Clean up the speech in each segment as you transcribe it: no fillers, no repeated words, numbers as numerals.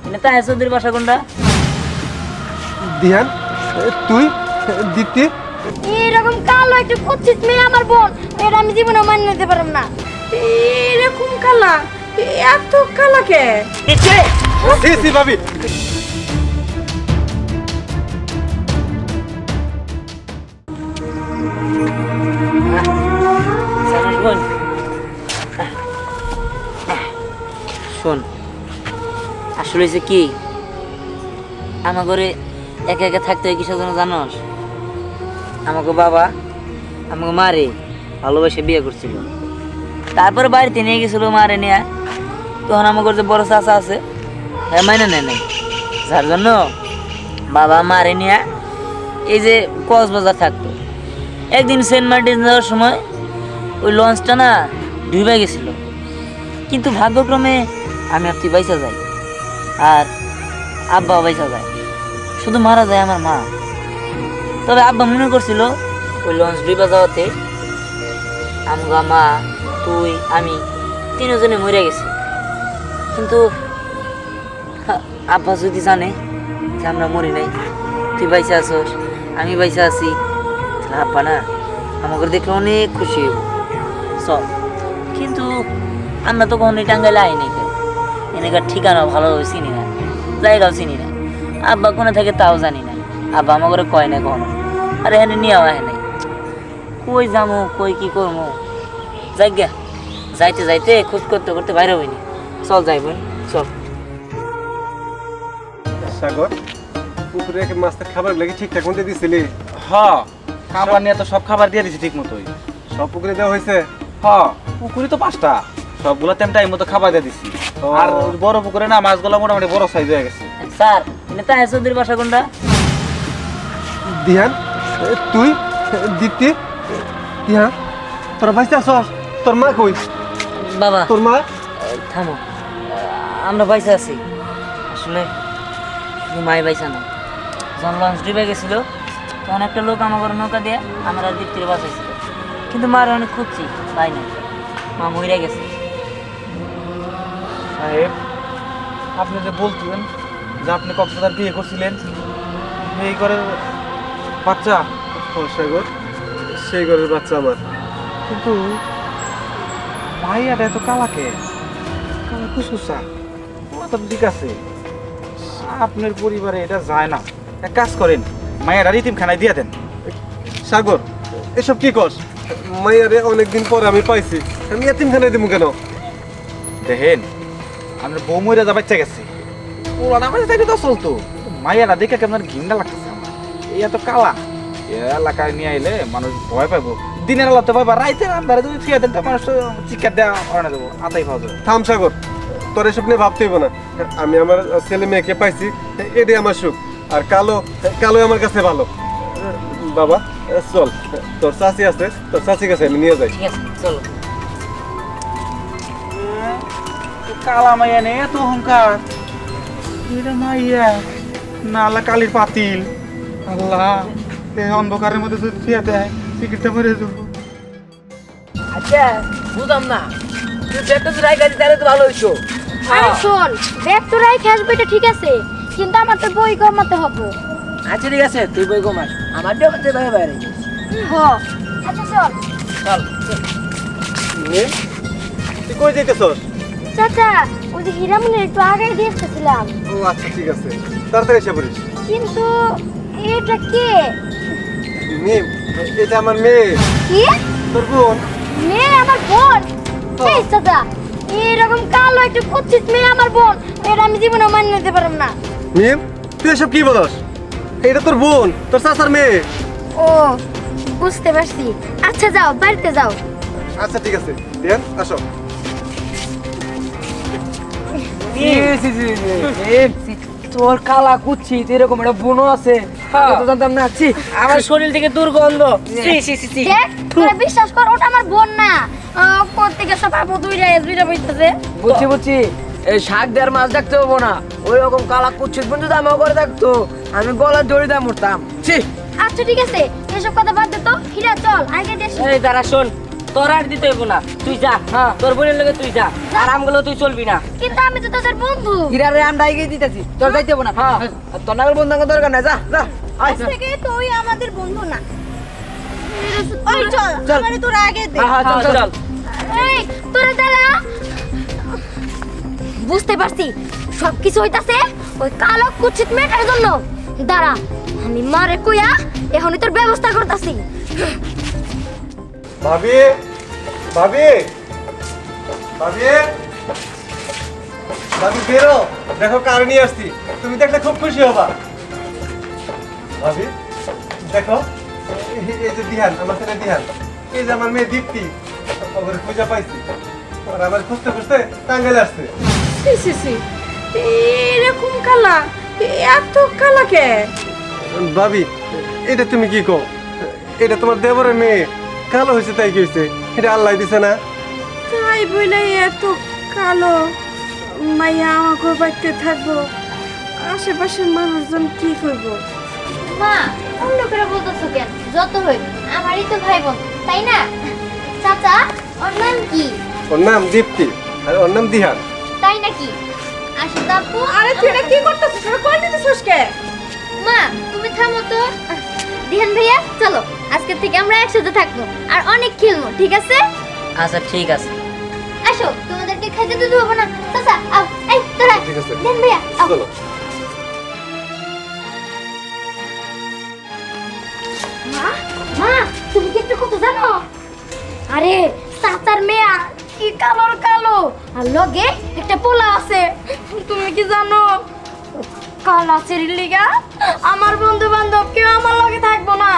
এটা তাহের চৌধুরীর বাসা কোনটা? দিহান তুই দীপ্তি এরকম কালো একটু কুচ্ছিত মেয়ে আমার বোন, এটা আমি জীবনে মান্য নিতে পারলাম না। এরকম কালা, এত কালা কে? সি সি ভাবি শোন, আসলে হয়েছে কি, আমার ঘরে একা একা থাকতে হয় কিসের জন্য জানোস? আমাকে বাবা আমাকে মারে ভালোবাসে বিয়ে করছিল, তারপরে বাড়িতে নিয়ে গেছিল মারে নিয়ে। তখন আমার ঘরে যে বড় চাচা আছে হ্যাঁ মাইনে নেয় নাই, যার জন্য বাবা মারে নিয়ে এই যে কক্সবাজার থাকতো। একদিন সেন্ট মার্টিন যাওয়ার সময় ওই লঞ্চটা না ডুবে গেছিল, কিন্তু ভাগ্যক্রমে আমি আর তুই বাইসা যাই, আর আব্বা বাইসা যায়, শুধু মারা যায় আমার মা। তবে আব্বা মনে করছিল ওই লঞ্চ ডুবে যাওয়াতে আমগা মা তুই আমি তিনজনে মরে গেছি। কিন্তু আব্বা যদি জানে যে আমরা মরি নাই, তুই বাইসা আছোস আমি বাইসা আছি, তাহলে আব্বা না আমাকে দেখলে অনেক খুশি হইব। সব কিন্তু আমরা তো কখনোই টাঙ্গাইলে আই নাই, এনেকার ঠিকানা ভালোভাবে চিনি না, জায়গাও চিনি না, আব্বা কোনে থাকে তাও জানি না। আব্বা আমার ঘরে কয় না কখনো, আর এখানে নিয়েও আহে নাই। কই যামো কই কি করবো, যাইগা যাইতে যাইতে খোঁজ করতে করতে বাইরে হইনি। চল যাই বোন চল। সাগর পুকুরে মাছটা খাবার লাগে ঠিকঠাক মতো দিছিলি? হ্যাঁ, খাবার নিয়ে তো সব খাবার দিয়ে দিছি ঠিক মতোই। সব পুকুরে দেওয়া হয়েছে? হ্যাঁ, পুকুরি তো 5টা, সবগুলো টাইম মতো খাবার দিয়ে দিছি। আর বড় পুকুরে না মাছগুলো মোটামুটি বড় সাইজ হয়ে গেছে। স্যার এটা তাহের চৌধুরীর বাসা কোনটা? দিহান তুই দীপ্তি দিহান তোর বাইসা আছস? তোর মা কই? বাবা তোর মা? থামো, আমরা বাইসা আছি। আসলে শুধু মাই বাইসা না, যখন লঞ্চ ডুবে গেছিল তখন একটা লোক আমার ঘরে নৌকা দিয়ে আমার আর দীপ্তির বাঁচাইছিল, কিন্তু মার অনেক খুঁজছি পাই না, মা মরে গেছে। সাহেব, আপনি যে বলছিলেন যে আপনি কক্সবাজার বিয়ে করছিলেন, এই ঘরের বাচ্চা? ও সাগর, সেই ঘরের বাচ্চা আমার। কিন্তু মাইয়াটা এত কালাকে, কালা কুসুসা, তো ঠিক আছে, আপনার পরিবারে এটা যায় না। এক কাজ করেন, মায়েরা রিতিম খানায় দিয়ে দেন। সাগর এসব কি কস? মাইয়ারে অনেকদিন পরে আমি পাইছি, আমি এতিমখানায় দিব কেন? দেখেন, আপনার বউ মরে যা বাচ্চা গেছে, ওরা আমাদের চাইলে তো চলতো। মাইয়ারা দেখে কেমন ঘৃণা লাগতেছে আমার, এই এত কালা এলাকায় নিয়ে আইলে মানুষ ভয় পাবো। দিনের আলোতে ভয় পা, রাইতে আন্ধারে যদি থিয়ে দেন তো মানুষ চিৎকার দেওয়া অনে দেবো, আতাই পাওয়া যাবে। থাম সাগর, তোর এসব নিয়ে ভাবতে হইব না। আমি আমার ছেলে মেয়েকে পাইছি, এটাই আমার সুখ। আর কালো কালো আমার কাছে ভালো। বাবা চল, তোর চাচি আছে, তোর চাচির কাছে আমি নিয়ে যাই। ঠিক আছে চলো। কালা মাইয়া নেই এত অহংকার, এটা মাইয়া না আল্লাহ কালির পাতিল। আল্লাহ, এই অন্ধকারের মধ্যে যদি থিয়ে দেয় টিকিটটা মরে যাবো। আচ্ছা বুঝলাম না, তুই ব্যাগটা তো রাইখা দিতে তো ভালো হইছো। আরে শোন, ব্যাগ তো রাইখে আসবে এটা ঠিক আছে, কিন্তু আমার তো বই কমাতে হবে। আচ্ছা ঠিক আছে, তুই বই কমাস, আমার দিয়ে হচ্ছে বাইরে বাইরে। হ আচ্ছা চল। চল তুই কই যাইতেছস? চাচা ওই যে হীরামনের একটু আগে দিয়ে এসেছিলাম, ও আচ্ছা ঠিক আছে, তাড়াতাড়ি এসে পড়িস। কিন্তু এটা কে? মিম, এটা আমার মেয়ে। কি? তোর বোন? মেয়ে আমার বোন? এই চাচা, এরকম কালো একটু কুচ্ছিত মেয়ে আমার বোন, এটা আমি জীবনে মান্য নিতে পারলাম না। মিম, তুই এসব কি বলস? এটা তোর বোন, তোর চাচার মেয়ে। ও বুঝতে পারছি, আচ্ছা যাও বাড়িতে যাও। আচ্ছা ঠিক আছে, দিয়ান আসো। তোর কালা কুচ্ছি এরকম একটা বোনও আছে, তো জানতাম না। আমার শরীর থেকে দুর্গন্ধ। দেখ, তোরা বিশ্বাস কর, ওটা আমার বোন না। কোথা থেকে সব আপু দুইটা বইতেছে। বুঝছি বুঝছি, এই শাক দেওয়ার মাছ দেখতে হবো না, ওই রকম কালা কুচ্ছিত বোন যদি আমার ঘরে থাকতো আমি গলা জড়ি দিয়ে মরতাম। আচ্ছা ঠিক আছে, এসব কথা বাদ দে তো, হীরা চল আগে দেশ। এই দাঁড়া শোন, তোর আর দিতে হইব না, তুই যা। হ্যাঁ। তোর বোনের লগে তুই যা, আর আমগুলো তুই চলবি না। কিন্তু আমি তো তোদের বন্ধু। হিরারে আমরা এগিয়ে দিতেছি, তোর যাইতে হবো না। হ্যাঁ, তোর নাগর বন্ধু দরকার নাই, যা যা। আয়, আজ থেকে তুই আমাদের বন্ধু না। ওই চল, চল। আমারে তোরা আগে দে। হ্যাঁ, চল চল চল। এই তোরা দাঁড়া। বুঝতে পারছি সবকিছু হইতাছে ওই কালো কুচিত মেয়েটার জন্য। দাঁড়া, আমি মারে কইয়া এখনই তোর ব্যবস্থা করতাছি। ভাবি ভাবি ভাবি ভাবি বেরো, দেখো কার নিয়ে আসছি, তুমি দেখলে খুব খুশি হবা। ভাবি দেখো, এই যে দিহান, আমার ছেলে দিহান, এই যে আমার মেয়ে দীপ্তি, ওদের পূজা পাইছি, আর আমার খুঁজতে খুঁজতে টাঙ্গাইলে আসছে। এরকম কালা, এত কালা কে? ভাবি এটা তুমি কি কো? এটা তোমার দেবরের মেয়ে, কালো হয়েছে তাই কি হয়েছে? এটা আল্লাহ দিছে না। তাই বলে এত কালো মাইয়া আমাকে বাড়িতে থাকবো, আশেপাশের মানুষজন কি করবো? মা, অন্য করে বলতেছো কেন? যত হই আমারই তো ভাই বোন, তাই না? চাচা, ওর নাম কি? ওর নাম দীপ্তি আর ওর নাম দিহান। তাই নাকি? আসো তো আপু। আরে তুই এটা কি করতেছিস? ওরা কই দিতেছিস কে? মা, তুমি থামো তো। দিহান ভাইয়া, চলো আজকে থেকে আমরা একসাথে থাকবো আর অনেক খেলবো, ঠিক আছে? আচ্ছা ঠিক আছে। আসো, তোমাদেরকে খাইতে দিতে হবে না। চাচা, আও। এই তোরা, ঠিক আছে। দিহান ভাইয়া, আও। চলো। মা, মা, তুমি কি একটা কথা জানো? আরে চাচার মেয়া কি কালোর কালো, আর লগে একটা পোলা আছে। তুমি কি জানো কাল আছে লিগা আমার বন্ধু বান্ধব কেউ আমার লগে থাকবো না,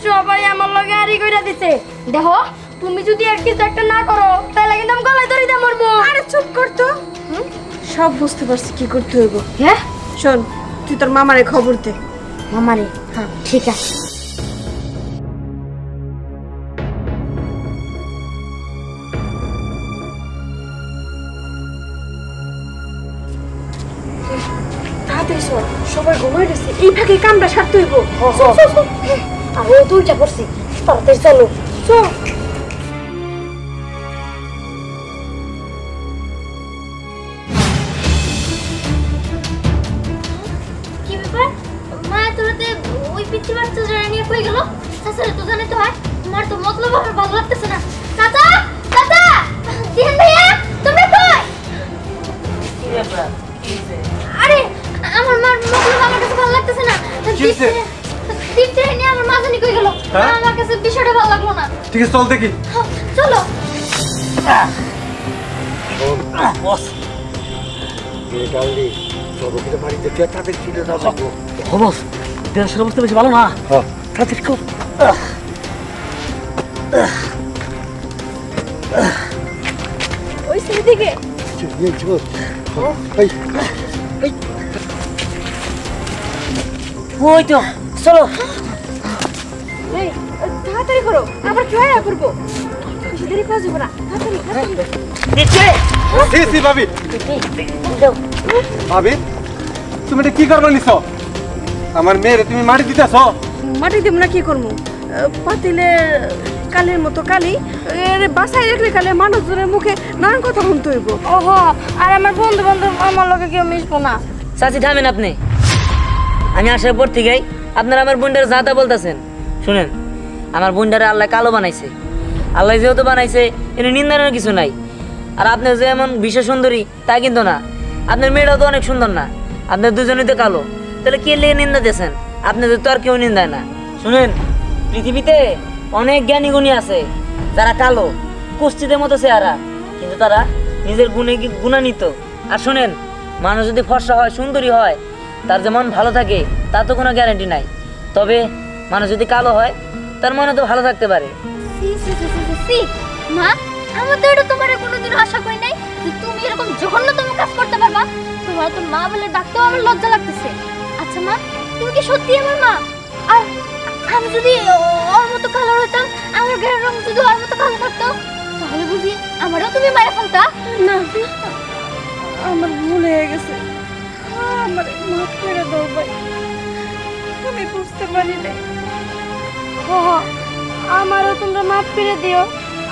সবাই আমার লগে আরি কইরা দিছে। দেখো, তুমি যদি আর কিছু একটা না করো তাহলে কিন্তু আমি গলায় ধরে দিয়ে মরবো। আরে চুপ কর তো। সব বুঝতে পারছি কি করতে হইব। হ্যাঁ শোন, তুই তোর মামারে খবর দে। মামারে? হ্যাঁ ঠিক আছে। তাড়াতাড়ি শোন, সবাই ঘুমাই গেছে, এই ফাঁকে কামটা সারতে হইব। আর ও দুইটা করছি, তাড়াতাড়ি চলো। চল। কি ব্যাপার? মা তোরাতে ওই পিচ্চি বাচ্চা যারা নিয়ে কই গেল? চাচারে তো জানে তো হয়, তোমার তো মতলব আমার ভালো লাগতেছে না। চাচা, চাচা, দিহান ভাইয়া, তুমি কই? কি ব্যাপার? কি হইছে? আরে আমার মার মতলব আমার কাছে ভালো লাগতেছে না। কি হইছে? দীপ্তি নিয়ে আমার মা জানি কই গেল। হ্যাঁ? আমার কাছে বিষয়টা ভালো লাগলো না। ঠিক আছে, চল দেখি। হ্যাঁ, চলো। বস, ও বস, দেশের অবস্থা বেশি ভালো না। তাড়াতাড়ি কর। ওই ছেলে দিকে। ওই তো, চলো। এই, তাড়াতাড়ি করো, আবার কি হয় করবো? বেশি দেরি করা যাবে না, তাড়াতাড়ি তাড়াতাড়ি। নিচে। সি সি ভাবি, ভাবি তুমি এটা কি করবা নিছ? আমার মেয়েরে তুমি মাটি দিতেছ? মাটি দিব না, কি করবো? পাতিলে কালের মতো কালি, এর বাসায় রাখলে কালে মানুষজনের মুখে নানান কথা শুনতে হইব। ওহো, আর আমার বন্ধু বান্ধব আমার লগে কেউ মিশবো না। চাচি থামেন আপনি। আমি আসার পর থেকেই আপনারা আমার বোনটার যাতা বলতেছেন। শুনেন, আমার বোনটারে আল্লাহ কালো বানাইছে। আল্লাহ যেহেতু বানাইছে এর নিন্দানোর কিছু নাই। আর আপনি যে এমন বিশ্ব সুন্দরী তা কিন্তু না। আপনার মেয়েটাও তো অনেক সুন্দর না, আপনার দুজনেই তো কালো। তাহলে কে লেগে নিন্দা দিয়েছেন? আপনাদের তো আর কেউ নিন্দায় না। শুনেন, পৃথিবীতে অনেক জ্ঞানী গুণী আছে যারা কালো, কুষ্ঠিদের মতো চেহারা, কিন্তু তারা নিজের গুণে গুণান্বিত। আর শুনেন, মানুষ যদি ফর্সা হয়, সুন্দরী হয়, তার যে মন ভালো থাকে তার তো কোনো গ্যারান্টি নাই। তবে মানুষ যদি কালো হয় তার মনে তো ভালো থাকতে পারে। সি সি সি সি সি মা, আমি তো এটা তোমার কোনোদিন আশা করি নাই যে তুমি এরকম জঘন্যতম কাজ করতে পারবা। তোমার তো মা বলে ডাকতেও আমার লজ্জা লাগতেছে। আচ্ছা মা, তুমি কি সত্যি আমার মা? আর আমি যদি ওর মতো কালো হইতাম, আমার গায়ের রং যদি ওর মতো কালো থাকতো, তাহলে বুঝি আমারও তুমি মারা ফেলতা? না, আমার ভুল হয়ে গেছে, আমার মাফ করে দাও ভাই, আমি বুঝতে পারি না। ও আমারও তোমরা মাফ করে দিও।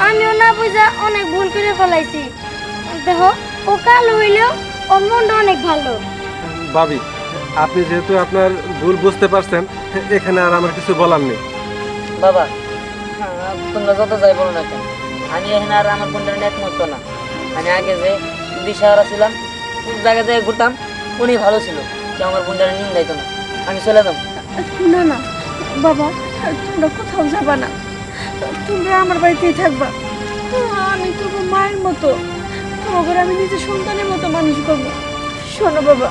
আমিও না বুঝা অনেক ভুল করে ফেলাইছি। দেখো ও কালো হইলেও ওর মনটা অনেক ভালো। ভাবি, আপনি যেহেতু আপনার ভুল বুঝতে পারছেন, এখানে আর আমার কিছু বলার নেই। বাবা তোমরা যত যাই বলো না কেন, আমি এখানে আর আমার বোনটার একমত না। আমি আগে যে দিশাহারা ছিলাম, জায়গায় জায়গায় ঘুরতাম, উনি ভালো ছিল, কেউ আমার বোনটার নিন্দাইতো না। আমি চলে যাব। না না বাবা, তোমরা কোথাও যাবা না, তোমরা আমার বাড়িতেই থাকবা। আমি তোমার মায়ের মতো, তোমাকে আমি নিজের সন্তানের মতো মানুষ করবো। শোনো বাবা,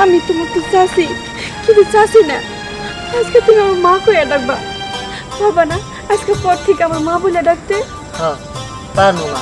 আমি তোমাকে চাষি, কিন্তু চাষি না। আজকে তুমি আমার মা কইয়া ডাকবা, বাবা না? আজকে পর থেকে আমার মা বলে ডাকতে। হ্যাঁ পারবো না।